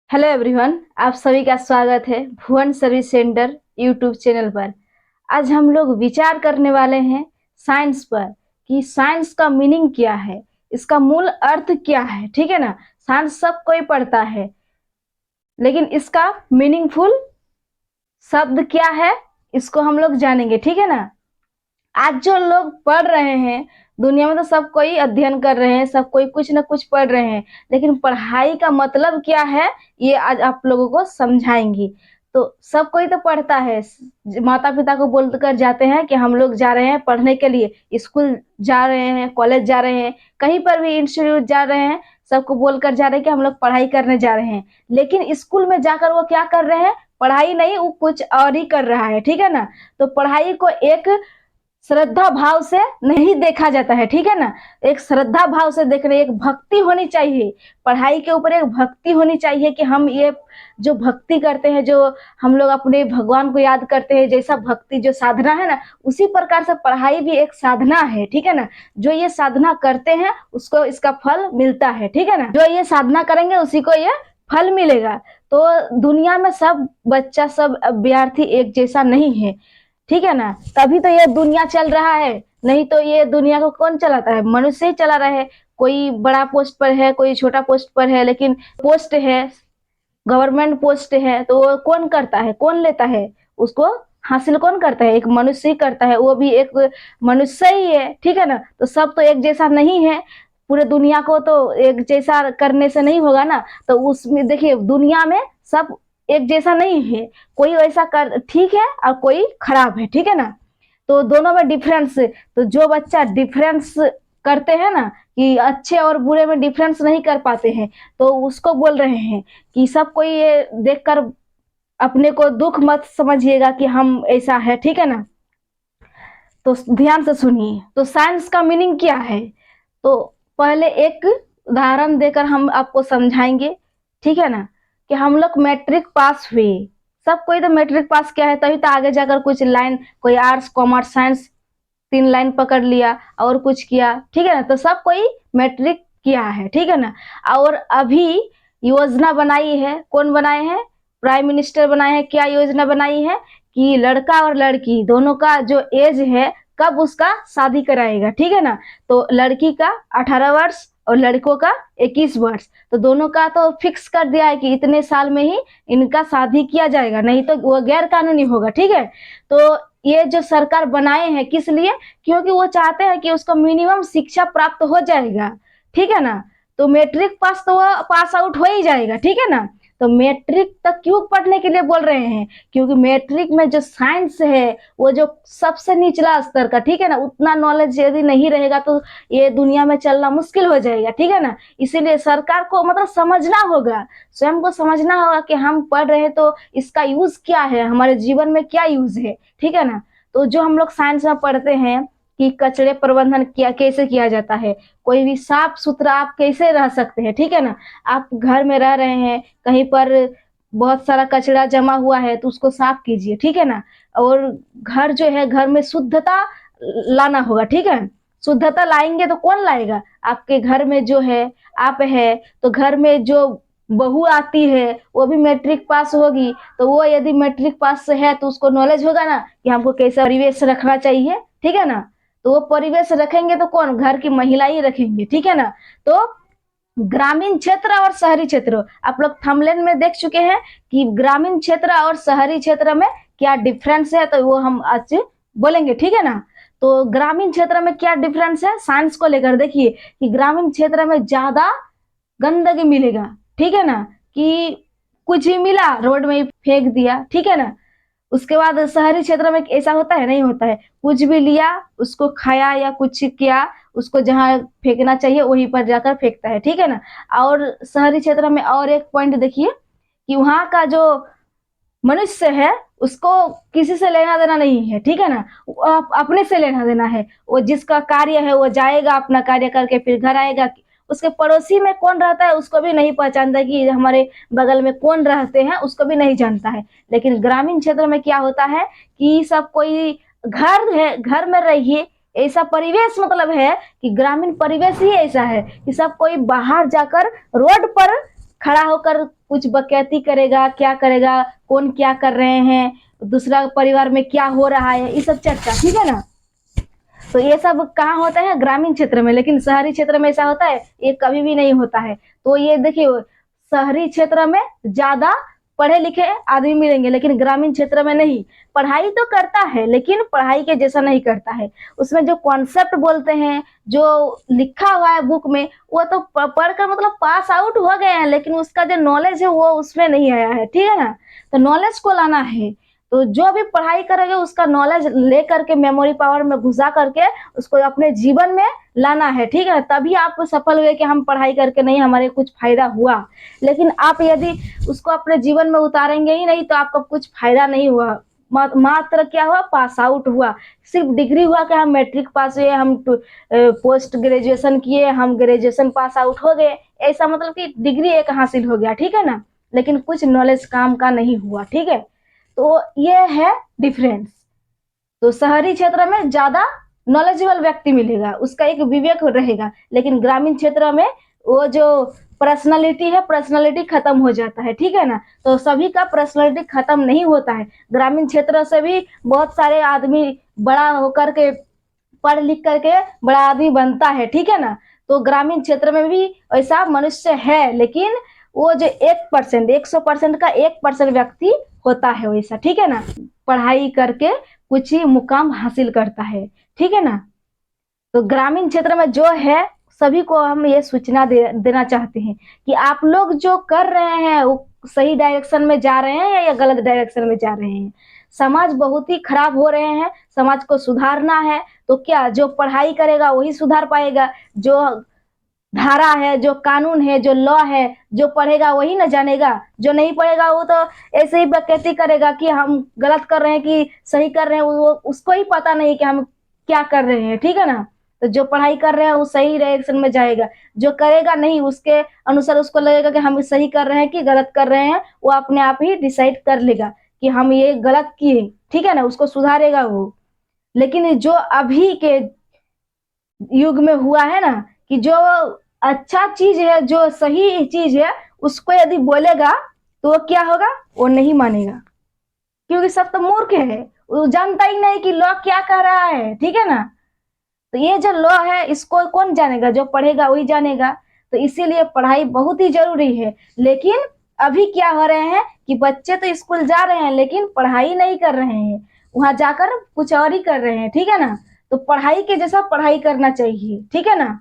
Hello everyone, आप सभी का स्वागत है भुवन सर्विस सेंटर यूट्यूब चैनल पर। आज हम लोग विचार करने वाले हैं साइंस पर कि साइंस का मीनिंग क्या है, इसका मूल अर्थ क्या है। ठीक है ना। साइंस सब कोई पढ़ता है, लेकिन इसका मीनिंगफुल शब्द क्या है इसको हम लोग जानेंगे। ठीक है ना। आज जो लोग पढ़ रहे हैं, दुनिया में तो सब कोई अध्ययन कर रहे हैं, सब कोई कुछ ना कुछ पढ़ रहे हैं, लेकिन पढ़ाई का मतलब क्या है ये आज आप लोगों को समझाएंगी। तो सब कोई तो पढ़ता है, माता पिता को बोल कर जाते हैं कि हम लोग जा रहे हैं पढ़ने के लिए, स्कूल जा रहे हैं, कॉलेज जा रहे हैं, कहीं पर भी इंस्टीट्यूट जा रहे हैं, सबको बोल कर जा रहे हैं कि हम लोग पढ़ाई करने जा रहे हैं। लेकिन स्कूल में जाकर वो क्या कर रहे हैं? पढ़ाई नहीं, वो कुछ और ही कर रहा है। ठीक है ना। तो पढ़ाई को एक श्रद्धा भाव से नहीं देखा जाता है। ठीक है ना। एक श्रद्धा भाव से देख रहे, एक भक्ति होनी चाहिए, पढ़ाई के ऊपर एक भक्ति होनी चाहिए कि हम ये जो भक्ति करते हैं, जो हम लोग अपने भगवान को याद करते हैं, जैसा भक्ति जो साधना है ना, उसी प्रकार से पढ़ाई भी एक साधना है। ठीक है ना। जो ये साधना करते हैं उसको इसका फल मिलता है। ठीक है ना। जो ये साधना करेंगे उसी को ये फल मिलेगा। तो दुनिया में सब बच्चा, सब विद्यार्थी एक जैसा नहीं है। ठीक है ना। तभी तो ये दुनिया चल रहा है, नहीं तो ये दुनिया को कौन चलाता है? मनुष्य ही चला रहा है। कोई बड़ा पोस्ट पर है, कोई छोटा पोस्ट पर है, लेकिन पोस्ट है, गवर्नमेंट पोस्ट है, तो वो कौन करता है, कौन लेता है उसको? हासिल कौन करता है? एक मनुष्य ही करता है, वो भी एक मनुष्य ही है। ठीक है ना। तो सब तो एक जैसा नहीं है, पूरे दुनिया को तो एक जैसा करने से नहीं होगा ना। तो उसमें देखिए, दुनिया में सब एक जैसा नहीं है, कोई वैसा कर ठीक है और कोई खराब है। ठीक है ना। तो दोनों में डिफरेंस, तो जो बच्चा डिफरेंस करते हैं ना, कि अच्छे और बुरे में डिफरेंस नहीं कर पाते हैं, तो उसको बोल रहे हैं कि सब कोई ये देखकर अपने को दुख मत समझिएगा कि हम ऐसा है। ठीक है ना। तो ध्यान से सुनिए, तो साइंस का मीनिंग क्या है। तो पहले एक उदाहरण देकर हम आपको समझाएंगे। ठीक है ना। कि हम लोग मैट्रिक पास हुए, सब कोई तो मैट्रिक पास किया है, तभी तो आगे जाकर कुछ लाइन, कोई आर्ट्स कॉमर्स साइंस 3 लाइन पकड़ लिया और कुछ किया। ठीक है ना। तो सब कोई मैट्रिक किया है। ठीक है ना। और अभी योजना बनाई है, कौन बनाए हैं? प्राइम मिनिस्टर बनाए हैं। क्या योजना बनाई है? कि लड़का और लड़की दोनों का जो एज है, कब उसका शादी कराएगा। ठीक है ना। तो लड़की का 18 वर्ष और लड़कों का 21 वर्ष, तो दोनों का तो फिक्स कर दिया है कि इतने साल में ही इनका शादी किया जाएगा, नहीं तो वो गैर कानूनी होगा। ठीक है। तो ये जो सरकार बनाए हैं किस लिए? क्योंकि वो चाहते हैं कि उसको मिनिमम शिक्षा प्राप्त हो जाएगा। ठीक है ना। तो मैट्रिक पास तो वो पास आउट हो ही जाएगा। ठीक है ना। तो मैट्रिक तक क्यों पढ़ने के लिए बोल रहे हैं? क्योंकि मैट्रिक में जो साइंस है, वो जो सबसे निचला स्तर का, ठीक है ना, उतना नॉलेज यदि नहीं रहेगा तो ये दुनिया में चलना मुश्किल हो जाएगा। ठीक है ना। इसीलिए सरकार को मतलब समझना होगा, स्वयं को समझना होगा कि हम पढ़ रहे हैं तो इसका यूज क्या है, हमारे जीवन में क्या यूज है। ठीक है ना। तो जो हम लोग साइंस में पढ़ते हैं कि कचरे प्रबंधन किया कैसे किया जाता है, कोई भी साफ सुथरा आप कैसे रह सकते हैं। ठीक है ना। आप घर में रह रहे हैं, कहीं पर बहुत सारा कचरा जमा हुआ है तो उसको साफ कीजिए। ठीक है ना। और घर जो है, घर में शुद्धता लाना होगा। ठीक है। शुद्धता लाएंगे तो कौन लाएगा? आपके घर में जो है, आप है, तो घर में जो बहू आती है वो भी मैट्रिक पास होगी, तो वो यदि मैट्रिक पास है तो उसको नॉलेज होगा ना कि हमको कैसा परिवेश रखना चाहिए। ठीक है ना। तो वो परिवेश रखेंगे तो कौन? घर की महिला ही रखेंगे। ठीक है ना। तो ग्रामीण क्षेत्र और शहरी क्षेत्र, आप लोग थंबनेल में देख चुके हैं कि ग्रामीण क्षेत्र और शहरी क्षेत्र में क्या डिफरेंस है, तो वो हम आज बोलेंगे। ठीक है ना। तो ग्रामीण क्षेत्र में क्या डिफरेंस है साइंस को लेकर, देखिए कि ग्रामीण क्षेत्र में ज्यादा गंदगी मिलेगा। ठीक है ना। कि कुछ भी मिला रोड में ही फेंक दिया। ठीक है ना। उसके बाद शहरी क्षेत्र में ऐसा होता है? नहीं होता है। कुछ भी लिया, उसको खाया या कुछ किया, उसको जहां फेंकना चाहिए वहीं पर जाकर फेंकता है। ठीक है ना। और शहरी क्षेत्र में और एक पॉइंट देखिए कि वहां का जो मनुष्य है उसको किसी से लेना देना नहीं है। ठीक है ना। अपने से लेना देना है, वो जिसका कार्य है वो जाएगा अपना कार्य करके फिर घर आएगा। उसके पड़ोसी में कौन रहता है उसको भी नहीं पहचानता, कि हमारे बगल में कौन रहते हैं उसको भी नहीं जानता है। लेकिन ग्रामीण क्षेत्र में क्या होता है कि सब कोई घर है, घर में रहिए, ऐसा परिवेश मतलब है कि ग्रामीण परिवेश ही ऐसा है कि सब कोई बाहर जाकर रोड पर खड़ा होकर कुछ बकैती करेगा, क्या करेगा, कौन क्या कर रहे हैं, दूसरा परिवार में क्या हो रहा है, ये सब चर्चा, ठीक है ना। तो ये सब कहाँ होता है, ग्रामीण क्षेत्र में, लेकिन शहरी क्षेत्र में ऐसा होता है, ये कभी भी नहीं होता है। तो ये देखिए, शहरी क्षेत्र में ज्यादा पढ़े लिखे आदमी मिलेंगे, लेकिन ग्रामीण क्षेत्र में नहीं। पढ़ाई तो करता है, लेकिन पढ़ाई के जैसा नहीं करता है। उसमें जो कॉन्सेप्ट बोलते हैं, जो लिखा हुआ है बुक में, वो तो पढ़कर मतलब पास आउट हो गए हैं, लेकिन उसका जो नॉलेज है वो उसमें नहीं आया है, ठीक है ना। तो नॉलेज को लाना है, तो जो भी पढ़ाई करेंगे उसका नॉलेज ले करके मेमोरी पावर में घुसा करके उसको अपने जीवन में लाना है, ठीक है। तभी आप सफल हुए कि हम पढ़ाई करके नहीं, हमारे कुछ फायदा हुआ। लेकिन आप यदि उसको अपने जीवन में उतारेंगे ही नहीं, तो आपका कुछ फायदा नहीं हुआ। मात्र क्या हुआ, पास आउट हुआ, सिर्फ डिग्री हुआ कि हम मैट्रिक पास हुए, हम पोस्ट ग्रेजुएशन किए, हम ग्रेजुएशन पास आउट हो गए, ऐसा मतलब कि डिग्री एक हासिल हो गया, ठीक है ना। लेकिन कुछ नॉलेज काम का नहीं हुआ, ठीक है। तो ये है डिफरेंस। तो शहरी क्षेत्र में ज्यादा नॉलेजेबल व्यक्ति मिलेगा, उसका एक विवेक रहेगा, लेकिन ग्रामीण क्षेत्र में वो जो पर्सनालिटी है, पर्सनालिटी खत्म हो जाता है, ठीक है ना। तो सभी का पर्सनालिटी खत्म नहीं होता है। ग्रामीण क्षेत्र से भी बहुत सारे आदमी बड़ा होकर के, पढ़ लिख करके बड़ा आदमी बनता है, ठीक है ना। तो ग्रामीण क्षेत्र में भी ऐसा मनुष्य है, लेकिन वो जो 1%, 100% का 1% व्यक्ति होता है वैसा, ठीक है ना। पढ़ाई करके कुछ ही मुकाम हासिल करता है, ठीक है ना। तो ग्रामीण क्षेत्र में जो है, सभी को हम ये सूचना देना चाहते हैं कि आप लोग जो कर रहे हैं वो सही डायरेक्शन में जा रहे हैं या गलत डायरेक्शन में जा रहे हैं। समाज बहुत ही खराब हो रहे हैं, समाज को सुधारना है। तो क्या, जो पढ़ाई करेगा वही सुधार पाएगा। जो धारा है, जो कानून है, जो लॉ है, जो पढ़ेगा वही न जानेगा। जो नहीं पढ़ेगा वो तो ऐसे ही बकैती करेगा कि हम गलत कर रहे हैं कि सही कर रहे हैं, वो उसको ही पता नहीं कि हम क्या कर रहे हैं, ठीक है ना। तो जो पढ़ाई कर रहे हैं वो सही डायरेक्शन में जाएगा। जो करेगा नहीं, उसके अनुसार उसको लगेगा कि हम सही कर रहे हैं कि गलत कर रहे हैं, वो अपने आप ही डिसाइड कर लेगा कि हम ये गलत किए, ठीक है ना, उसको सुधारेगा वो। लेकिन जो अभी के युग में हुआ है ना, कि जो अच्छा चीज है, जो सही चीज है, उसको यदि बोलेगा तो वो क्या होगा, वो नहीं मानेगा, क्योंकि सब तो मूर्ख है, वो जानता ही नहीं कि लॉ क्या कह रहा है, ठीक है ना। तो ये जो लॉ है इसको कौन जानेगा, जो पढ़ेगा वही जानेगा। तो इसीलिए पढ़ाई बहुत ही जरूरी है। लेकिन अभी क्या हो रहे हैं कि बच्चे तो स्कूल जा रहे हैं, लेकिन पढ़ाई नहीं कर रहे हैं, वहां जाकर कुछ और ही कर रहे हैं, ठीक है ना। तो पढ़ाई के जैसा पढ़ाई करना चाहिए, ठीक है ना,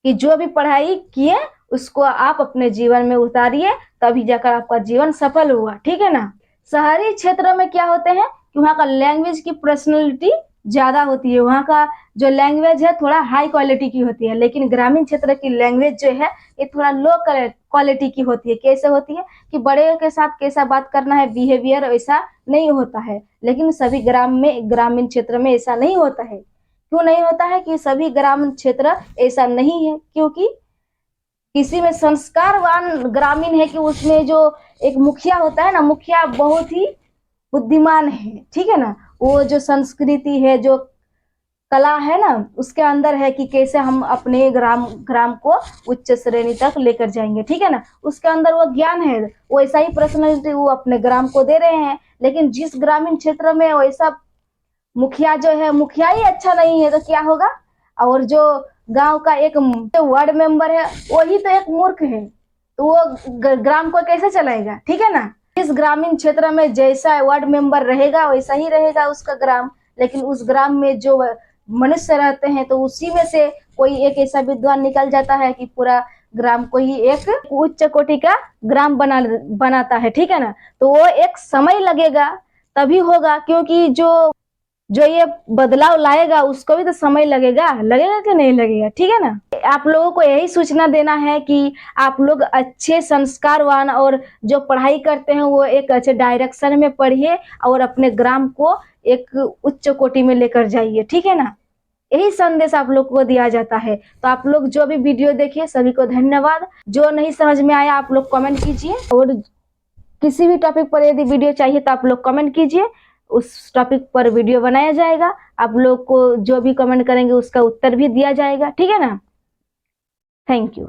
कि जो भी पढ़ाई किए उसको आप अपने जीवन में उतारिए, तभी जाकर आपका जीवन सफल हुआ, ठीक है ना। शहरी क्षेत्र में क्या होते हैं कि वहाँ का लैंग्वेज की पर्सनैलिटी ज्यादा होती है, वहाँ का जो लैंग्वेज है थोड़ा हाई क्वालिटी की होती है। लेकिन ग्रामीण क्षेत्र की लैंग्वेज जो है ये थोड़ा लो क्वालिटी की होती है। कैसे होती है कि बड़े के साथ कैसा बात करना है, बिहेवियर वैसा नहीं होता है। लेकिन सभी ग्रामीण क्षेत्र में ऐसा नहीं होता है। क्यों नहीं होता है कि सभी ग्रामीण क्षेत्र ऐसा नहीं है, क्योंकि किसी में संस्कारवान ग्रामीण है कि उसमें जो एक मुखिया होता है ना, मुखिया बहुत ही बुद्धिमान है, ठीक है ना। वो जो संस्कृति है, जो कला है ना, उसके अंदर है कि कैसे हम अपने ग्राम ग्राम को उच्च श्रेणी तक लेकर जाएंगे, ठीक है ना। उसके अंदर वो ज्ञान है, वैसा ही पर्सनैलिटी वो अपने ग्राम को दे रहे हैं। लेकिन जिस ग्रामीण क्षेत्र में वैसा मुखिया जो है, मुखिया ही अच्छा नहीं है, तो क्या होगा। और जो गांव का एक वार्ड मेंबर है वही तो एक मूर्ख है, तो वो ग्राम को कैसे चलाएगा, ठीक है ना। इस ग्रामीण क्षेत्र में जैसा वार्ड मेंबर रहेगा वैसा ही रहेगा उसका ग्राम। लेकिन उस ग्राम में जो मनुष्य रहते हैं, तो उसी में से कोई एक ऐसा विद्वान निकल जाता है कि पूरा ग्राम को ही एक उच्च कोटि का ग्राम बनाता है, ठीक है ना। तो वो एक समय लगेगा तभी होगा, क्योंकि जो जो ये बदलाव लाएगा उसको भी तो समय लगेगा, लगेगा कि नहीं लगेगा, ठीक है ना। आप लोगों को यही सूचना देना है कि आप लोग अच्छे संस्कारवान और जो पढ़ाई करते हैं वो एक अच्छे डायरेक्शन में पढ़िए और अपने ग्राम को एक उच्च कोटि में लेकर जाइए, ठीक है ना। यही संदेश आप लोग को दिया जाता है। तो आप लोग जो भी वीडियो देखिए सभी को धन्यवाद। जो नहीं समझ में आया आप लोग कमेंट कीजिए, और किसी भी टॉपिक पर यदि वीडियो चाहिए तो आप लोग कमेंट कीजिए, उस टॉपिक पर वीडियो बनाया जाएगा। आप लोग को जो भी कमेंट करेंगे उसका उत्तर भी दिया जाएगा, ठीक है ना। Thank you.